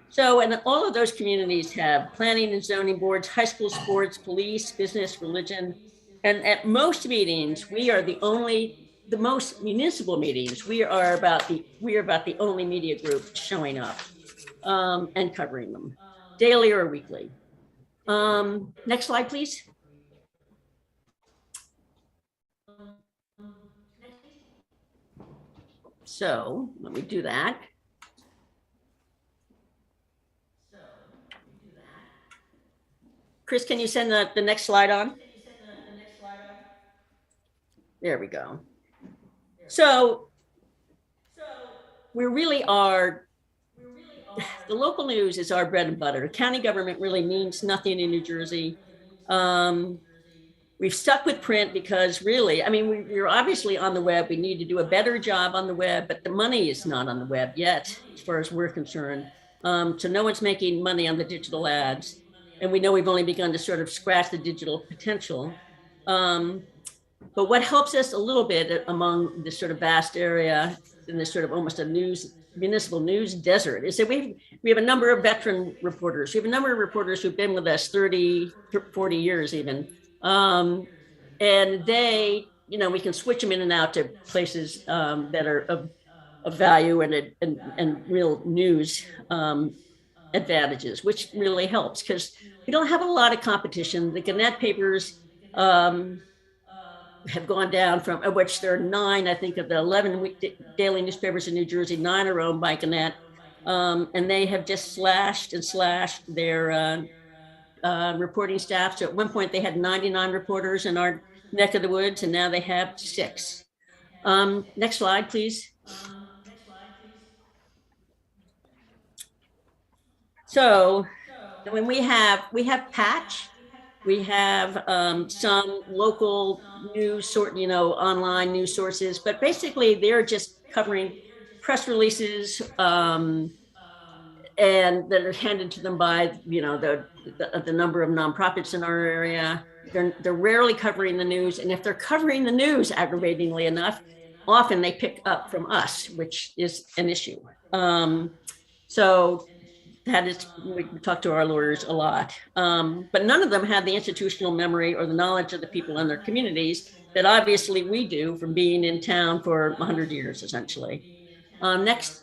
So, and all of those communities have planning and zoning boards, high school sports, police, business, religion. And at most meetings, we are the most municipal meetings, we are about the only media group showing up and covering them daily or weekly. Next slide, please. So let me do that. Chris, can you send the next slide on? There we go. So we really are, the local news is our bread and butter. County government really means nothing in New Jersey. We've stuck with print because really, I mean, we're obviously on the web. We need to do a better job on the web, but the money is not on the web yet, as far as we're concerned. So no one's making money on the digital ads. And we know we've only begun to sort of scratch the digital potential. But what helps us a little bit among this sort of vast area in this sort of almost a municipal news desert is that we have a number of veteran reporters. We have a number of reporters who've been with us 30, 40 years even. And they, we can switch them in and out to places that are of value and real news advantages, which really helps because we don't have a lot of competition. The Gannett papers have gone down from, of which there are 9, I think, of the 11 daily newspapers in New Jersey, 9 are owned by Gannett. And they have just slashed their reporting staff. So at one point they had 99 reporters in our neck of the woods, and now they have 6. Next slide, please. So when we have Patch, we have some local news online news sources, but basically they're just covering press releases and that are handed to them by the number of nonprofits in our area. They're rarely covering the news, and if they're covering the news, aggravatingly enough, often they pick up from us, which is an issue. So that is, we talk to our lawyers a lot, but none of them had the institutional memory or the knowledge of the people in their communities that obviously we do from being in town for 100 years, essentially. Next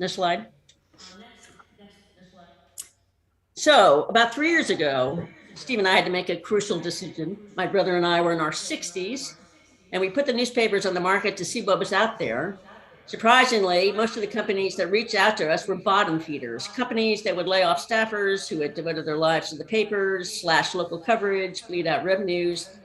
slide. So about 3 years ago, Steve and I had to make a crucial decision. My brother and I were in our 60s, and we put the newspapers on the market to see what was out there. Surprisingly, most of the companies that reached out to us were bottom feeders, companies that would lay off staffers who had devoted their lives to the papers, slash local coverage, bleed out revenues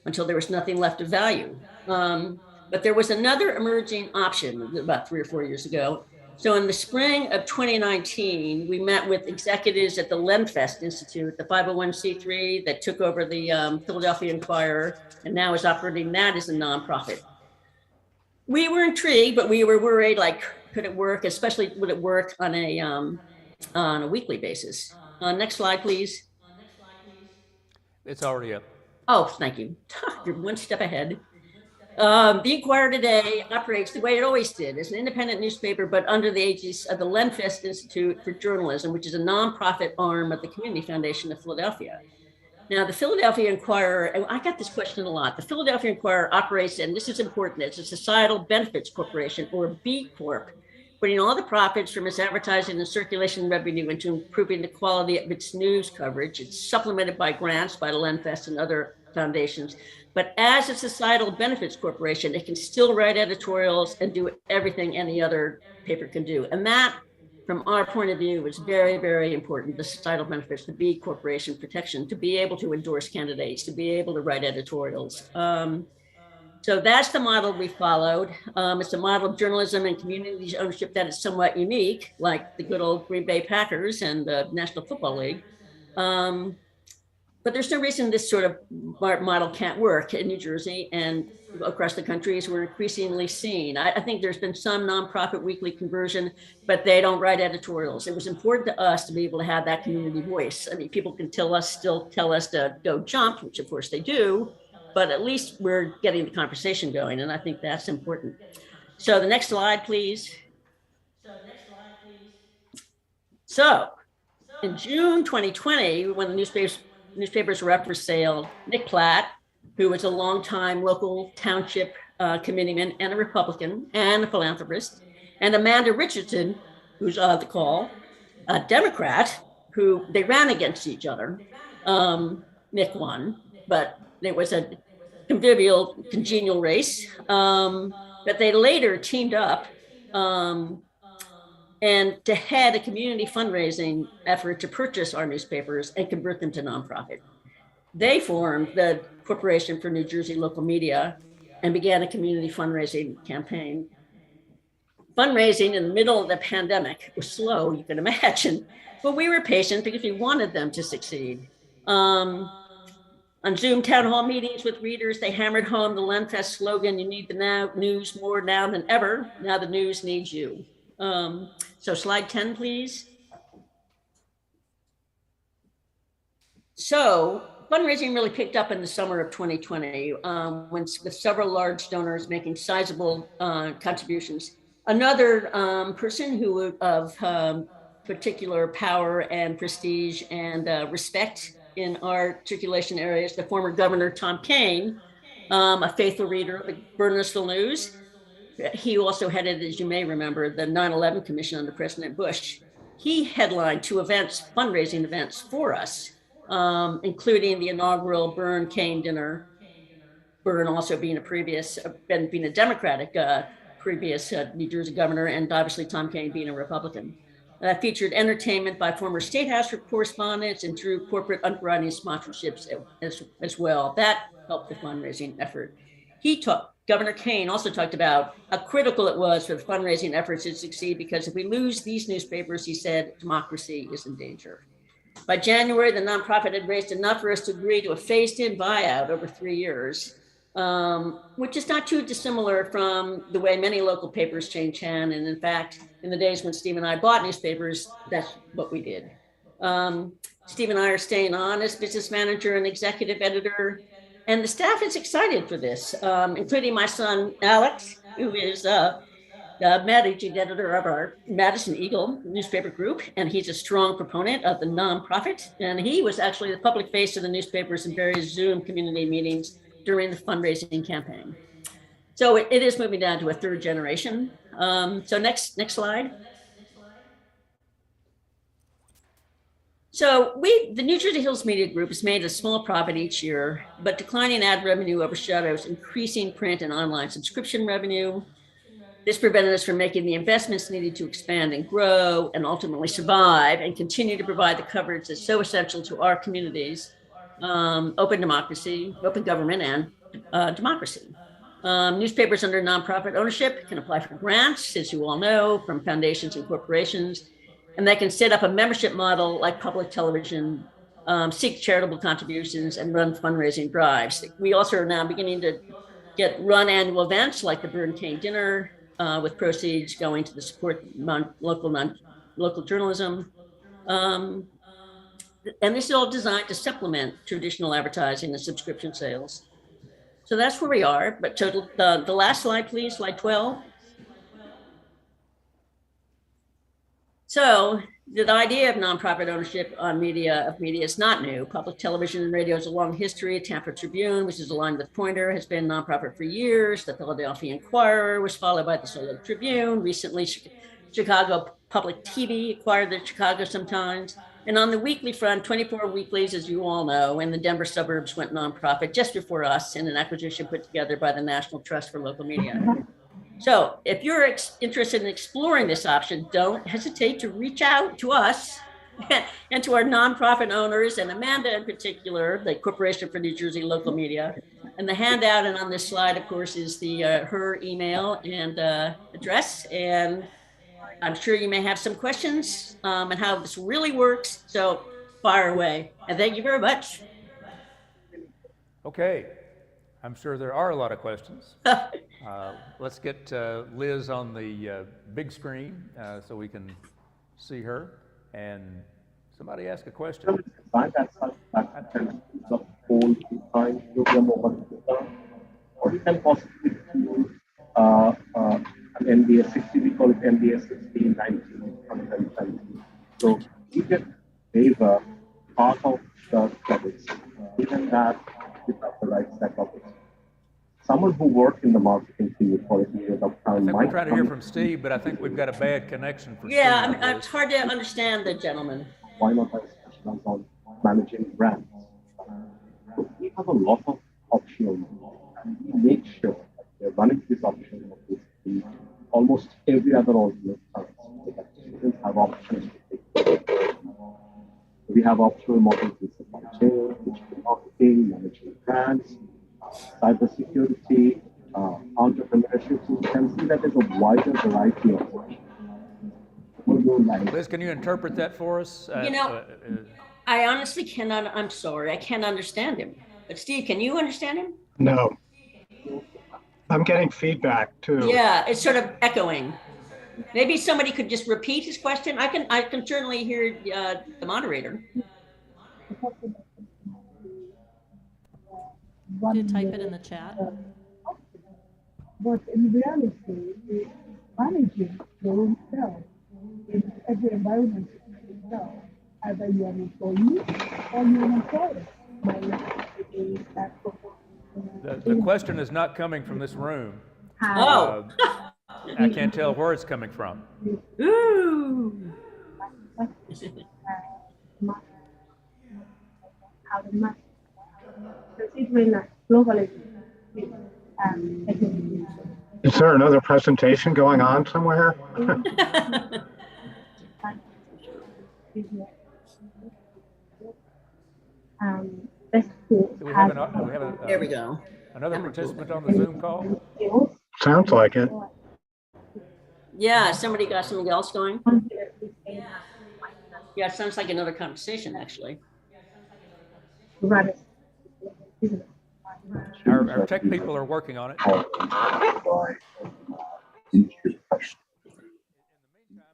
until there was nothing left of value. But there was another emerging option about 3 or 4 years ago. So in the spring of 2019, we met with executives at the Lenfest Institute, the 501c3 that took over the Philadelphia Inquirer and now is operating that as a nonprofit. We were intrigued, but we were worried, like, could it work? Especially would it work on a weekly basis? Next slide, please. It's already up. Oh, thank you. You're one step ahead. The Inquirer today operates the way it always did, as an independent newspaper, but under the aegis of the Lenfest Institute for Journalism, which is a nonprofit arm of the Community Foundation of Philadelphia. Now, the Philadelphia Inquirer, and I got this question a lot. The Philadelphia Inquirer operates, and this is important, it's a societal benefits corporation, or B Corp, putting all the profits from its advertising and circulation revenue into improving the quality of its news coverage. It's supplemented by grants by the Lenfest and other foundations. But as a societal benefits corporation, it can still write editorials and do everything any other paper can do. And that, from our point of view, was very, very important, the societal benefits, the B Corporation protection, to be able to endorse candidates, to be able to write editorials. So that's the model we followed. It's a model of journalism and community ownership that is somewhat unique, like the good old Green Bay Packers and the National Football League. But there's no reason this sort of model can't work in New Jersey and across the country, as we're increasingly seeing. I think there's been some nonprofit weekly conversion, but they don't write editorials. It was important to us to be able to have that community voice. I mean, people can still tell us to go jump, which of course they do, but at least we're getting the conversation going, and I think that's important. So the next slide, please. So in June 2020, when the newspapers were up for sale, Nick Platt, who was a longtime local township committeeman and a Republican and a philanthropist, and Amanda Richardson, who's on the call, a Democrat, who they ran against each other. Nick won, but it was a convivial, congenial race. But they later teamed up and to head a community fundraising effort to purchase our newspapers and convert them to nonprofit. They formed the Corporation for New Jersey Local Media and began a community fundraising campaign. Fundraising in the middle of the pandemic was slow, you can imagine, but we were patient because we wanted them to succeed. On Zoom town hall meetings with readers, they hammered home the LenFest slogan, "You need the news more now than ever. Now the news needs you." So slide 10, please. So fundraising really picked up in the summer of 2020, with several large donors making sizable contributions. Another person who of particular power and prestige and respect in our circulation areas, the former Governor Tom Kean, a faithful reader of the Bernalillo News. He also headed, as you may remember, the 9/11 Commission under President Bush. He headlined 2 events, fundraising events for us, including the inaugural Byrne-Kean dinner. Byrne also being a Democratic previous New Jersey governor, and obviously Tom Kean being a Republican. That featured entertainment by former State House correspondents and drew corporate underwriting sponsorships as well. That helped the fundraising effort. Governor Kean also talked about how critical it was for the fundraising efforts to succeed, because if we lose these newspapers, he said, democracy is in danger. By January, the nonprofit had raised enough for us to agree to a phased-in buyout over 3 years, which is not too dissimilar from the way many local papers change hands. And in fact, in the days when Steve and I bought newspapers, that's what we did. Steve and I are staying on as business manager and executive editor. And the staff is excited for this, including my son, Alex, who is the managing editor of our Madison Eagle newspaper group. And he's a strong proponent of the nonprofit. And he was actually the public face of the newspapers in various Zoom community meetings during the fundraising campaign. So it is moving down to a 3rd generation. So next slide. So the New Jersey Hills Media Group has made a small profit each year, but declining ad revenue overshadows increasing print and online subscription revenue. This prevented us from making the investments needed to expand and grow and ultimately survive and continue to provide the coverage that's so essential to our communities, open democracy, open government, and democracy. Newspapers under nonprofit ownership can apply for grants, as you all know, from foundations and corporations. And they can set up a membership model like public television, seek charitable contributions, and run fundraising drives. We also are now beginning to run annual events like the Byrne-Kean dinner, with proceeds going to the support local journalism. And this is all designed to supplement traditional advertising and subscription sales. So that's where we are. But the last slide, please, slide 12. So the idea of nonprofit ownership of media is not new. Public television and radio has a long history. Tampa Tribune, which is aligned with Poynter, has been nonprofit for years. The Philadelphia Inquirer was followed by the Solo Tribune. Recently, Chicago Public TV acquired the Chicago Sun-Times. And on the weekly front, 24 weeklies, as you all know, and the Denver suburbs went nonprofit just before us in an acquisition put together by the National Trust for Local Media. So if you're interested in exploring this option, don't hesitate to reach out to us and to our nonprofit owners, and Amanda in particular, the Corporation for New Jersey Local Media. And the handout and on this slide, of course, is her email and address. And I'm sure you may have some questions on how this really works. So fire away. And thank you very much. Okay. I'm sure there are a lot of questions. Let's get Liz on the big screen so we can see her. And somebody ask a question. Or you can possibly do an NBS 60, we call it NBS 16, 19, 20. So you can waiver part of the credits, even that without the right setup. Someone who worked in the marketing field for a period of I time think we're might trying to hear come from Steve, but I think we've got a bad connection for Yeah, Steve. it's hard to understand the gentleman. why not I specialize on managing brands? So we have a lot of options and we make sure that we're running this option of basically almost every other alternate service so that students have options to take. We have optional models in supply chain, digital marketing, managing brands, cybersecurity, entrepreneurship. So you can see that there's a wider variety of options. Liz, can you interpret that for us? I honestly cannot, I'm sorry, I can't understand him. But Steve, can you understand him? No, I'm getting feedback too. Yeah, it's sort of echoing. Maybe somebody could just repeat his question. I can certainly hear the moderator. Do you type it in the chat? But in reality, it's managing your own self in every environment yourself, either you're an employee or you're an employer. The question is not coming from this room. Oh. I can't tell where it's coming from. Ooh. How to manage, considering that globally, Is there another presentation going on somewhere? Do we have, an, There we go. another participant on the Zoom call? Sounds like it. Yeah, somebody got something else going. Yeah, it sounds like another conversation, actually. Our tech people are working on it.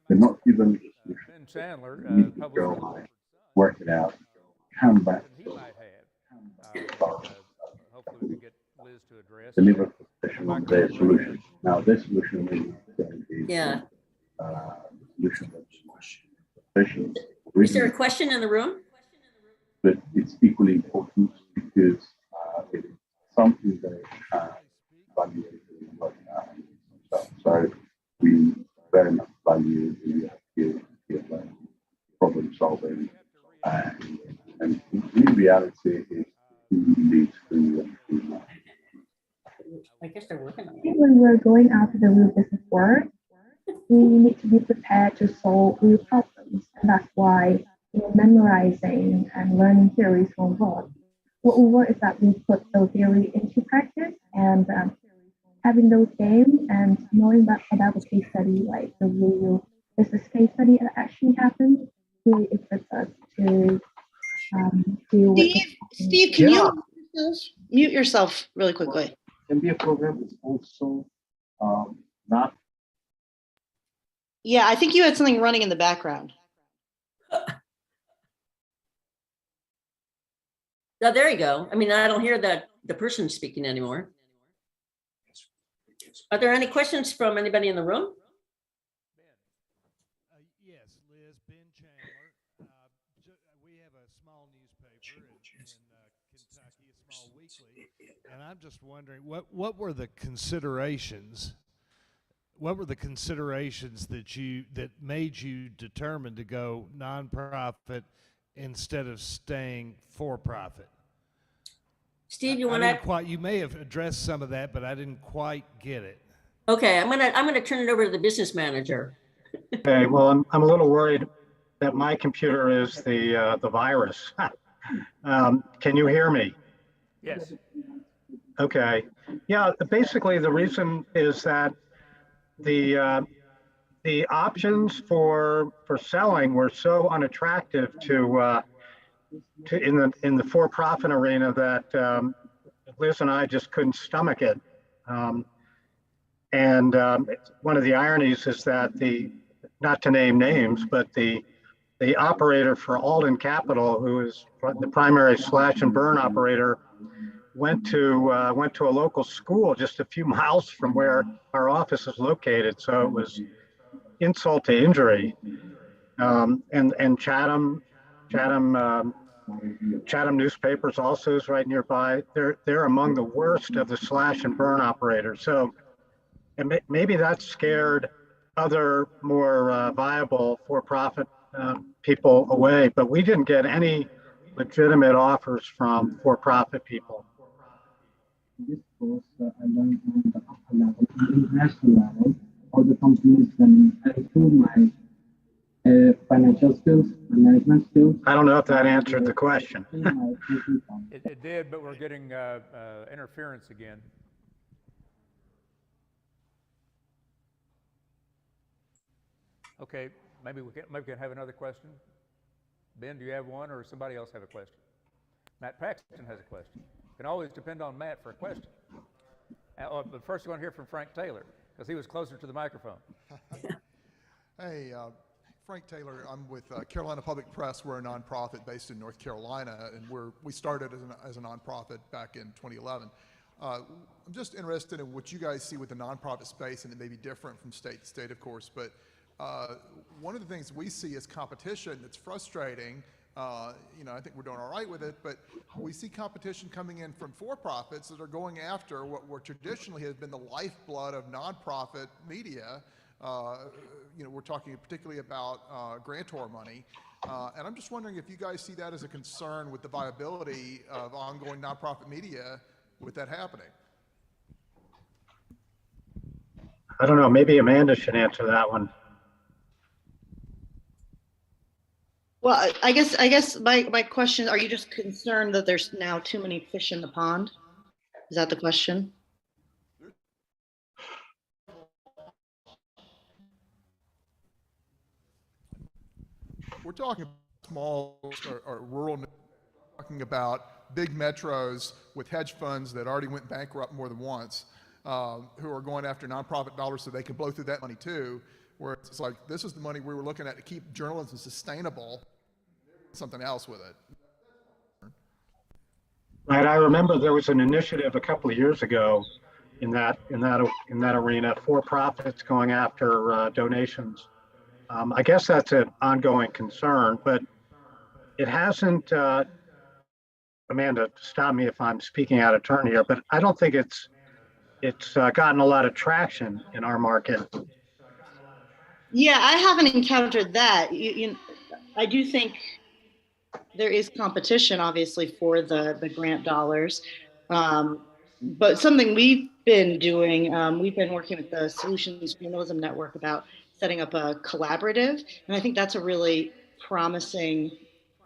They're not given Ben Chandler, go work it out, come back, he might have. Hopefully we can get Liz to address. deliver professional on their solution. Now, their solution is Yeah. Solution that's professional. Is there a question in the room? But it's equally important because it is something that value so we very much value the problem solving and in reality it leads to I guess they're working on it. When we're going out to the real business world, we need to be prepared to solve real problems. And that's why memorizing and learning theories won't work. What will work is that we put those theory into practice and having those games and knowing that about the case study, like the real business case study that actually happened, really equips us to deal with. Steve, can you mute yourself really quickly? MBA program is also not. Yeah, I think you had something running in the background. Oh, there you go. I mean, I don't hear the person speaking anymore. Are there any questions from anybody in the room? Yes, Liz, Ben Chandler. We have a small newspaper in Kentucky, a small weekly, and I'm just wondering what were the considerations? What were the considerations that made you determine to go nonprofit instead of staying for profit? Steve, you want to? You may have addressed some of that, but I didn't quite get it. Okay, I'm gonna turn it over to the business manager. Okay, well, I'm a little worried that my computer is the virus. Can you hear me? Yes. Okay. Yeah, basically the reason is that the options for selling were so unattractive to in the for-profit arena that Liz and I just couldn't stomach it. One of the ironies is that not to name names, but the operator for Alden Capital, who is the primary slash and burn operator, went to a local school just a few miles from where our office is located. So it was insult to injury. And Chatham newspapers also is right nearby. They're among the worst of the slash and burn operators. So maybe that scared other more viable for-profit people away, but we didn't get any legitimate offers from for-profit people. This course, I learned on the upper level, international level, how the companies can improve my financial skills, my management skills. I don't know if that answered the question. It did, but we're getting interference again. Okay, maybe we can have another question. Ben, do you have one, or somebody else have a question? Matt Paxton has a question. You can always depend on Matt for a question. But first, you want to hear from Frank Taylor, because he was closer to the microphone. Hey, Frank Taylor. I'm with Carolina Public Press. We're a nonprofit based in North Carolina, and we started as a nonprofit back in 2011. I'm just interested in what you guys see with the nonprofit space, and it may be different from state to state, of course, but one of the things we see is competition that's frustrating. I think we're doing all right with it, but we see competition coming in from for-profits that are going after what traditionally has been the lifeblood of nonprofit media. We're talking particularly about grantor money. And I'm just wondering if you guys see that as a concern with the viability of ongoing nonprofit media with that happening. I don't know, maybe Amanda should answer that one. Well, I guess my question, are you just concerned that there's now too many fish in the pond? Is that the question? We're talking small or rural, talking about big metros with hedge funds that already went bankrupt more than once, who are going after nonprofit dollars so they can blow through that money too, where it's like, this is the money we were looking at to keep journalism sustainable, something else with it. Right, I remember there was an initiative a couple of years ago in that arena, for-profits going after donations. I guess that's an ongoing concern, but it hasn't. Amanda, stop me if I'm speaking out of turn here, but I don't think it's gotten a lot of traction in our market. Yeah, I haven't encountered that. I do think there is competition, obviously, for the grant dollars. But something we've been doing, we've been working with the Solutions Journalism Network about setting up a collaborative. And I think that's a really promising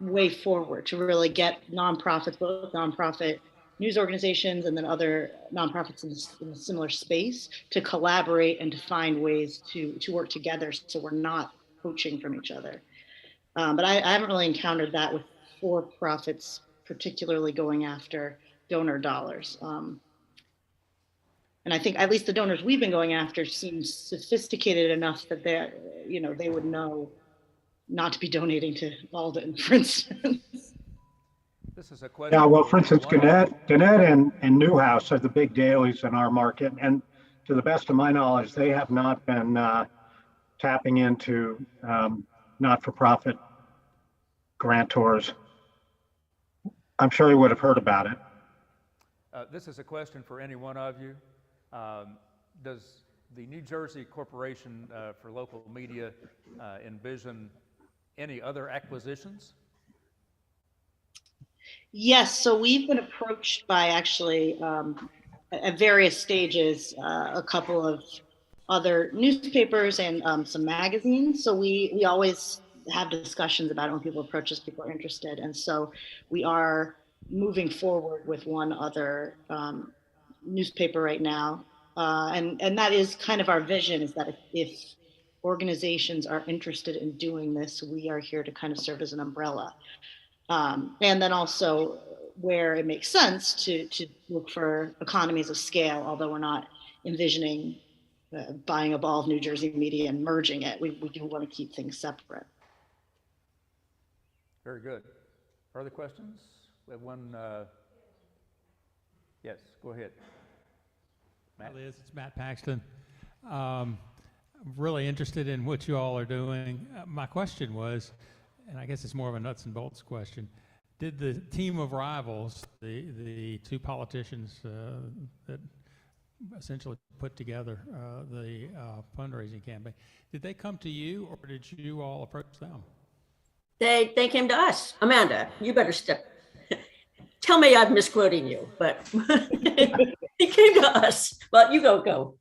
way forward to really get nonprofits, both nonprofit news organizations and then other nonprofits in a similar space, to collaborate and to find ways to work together so we're not poaching from each other. But I haven't really encountered that with for-profits, particularly going after donor dollars. And I think at least the donors we've been going after seem sophisticated enough that they would know not to be donating to Alden, for instance. This is a question. Yeah, well, for instance, Gannett and Newhouse are the big dailies in our market, and to the best of my knowledge, they have not been tapping into not-for-profit grantors. I'm sure you would have heard about it. This is a question for any one of you. Does the New Jersey Corporation for Local Media envision any other acquisitions? Yes, so we've been approached by actually at various stages, a couple of other newspapers and some magazines. So we always have discussions about it when people approach us, people are interested. And so we are moving forward with one other newspaper right now. And that is kind of our vision, is that if organizations are interested in doing this, we are here to kind of serve as an umbrella. And then also where it makes sense to look for economies of scale, although we're not envisioning buying up all of New Jersey media and merging it. We do want to keep things separate. Very good. Further questions? We have one. Yes, go ahead. Matt. Hi, Liz. It's Matt Paxton. really interested in what you all are doing. My question was, and I guess it's more of a nuts and bolts question, did the team of rivals, the two politicians that essentially put together the fundraising campaign, did they come to you or did you all approach them? They came to us. Amanda, you better tell me I'm misquoting you, but he came to us. Well, you go.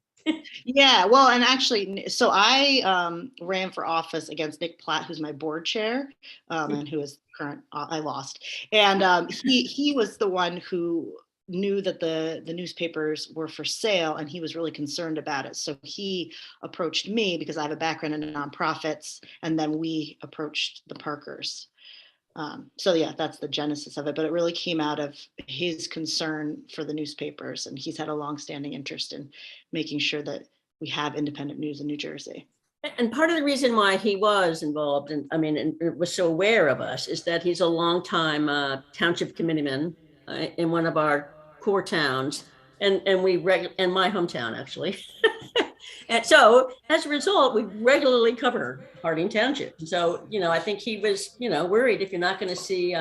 Yeah, well, and actually, so I ran for office against Nick Platt, who's my board chair, and who is current. I lost, and he was the one who knew that the newspapers were for sale, and he was really concerned about it. So he approached me because I have a background in nonprofits, and then we approached the Parkers. So yeah, that's the genesis of it, but it really came out of his concern for the newspapers, and he's had a longstanding interest in making sure that we have independent news in New Jersey. And part of the reason why he was involved and was so aware of us is that he's a longtime township committeeman in one of our core towns, and my hometown actually. And so as a result, we regularly cover Harding Township. So, I think he was, worried if you're not going to see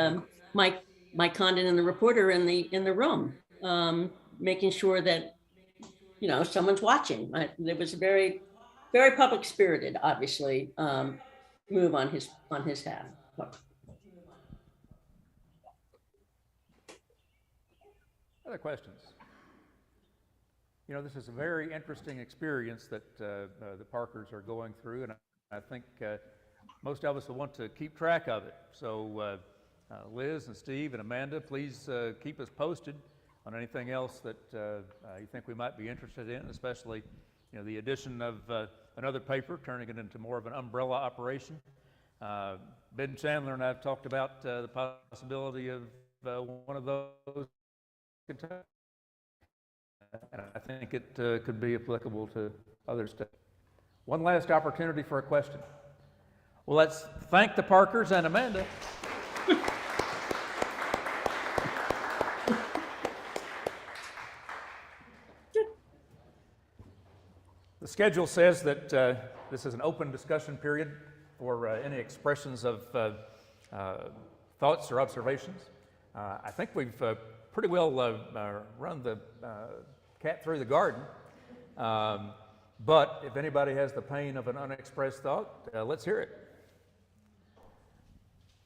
Mike Condon and the reporter in the room, making sure that, someone's watching. There was a very, very public spirited, obviously, move on his half. Other questions? This is a very interesting experience that the Parkers are going through, and I think most of us will want to keep track of it. So Liz and Steve and Amanda, please keep us posted on anything else that you think we might be interested in, especially the addition of another paper, turning it into more of an umbrella operation. Ben Chandler and I have talked about the possibility of one of those. And I think it could be applicable to other stuff. One last opportunity for a question. Well, let's thank the Parkers and Amanda. The schedule says that this is an open discussion period for any expressions of thoughts or observations. I think we've pretty well run the cat through the garden. But if anybody has the pain of an unexpressed thought, let's hear it.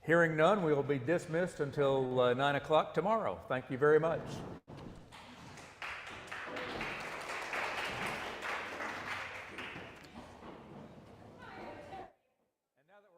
Hearing none, we will be dismissed until 9 o'clock tomorrow. Thank you very much.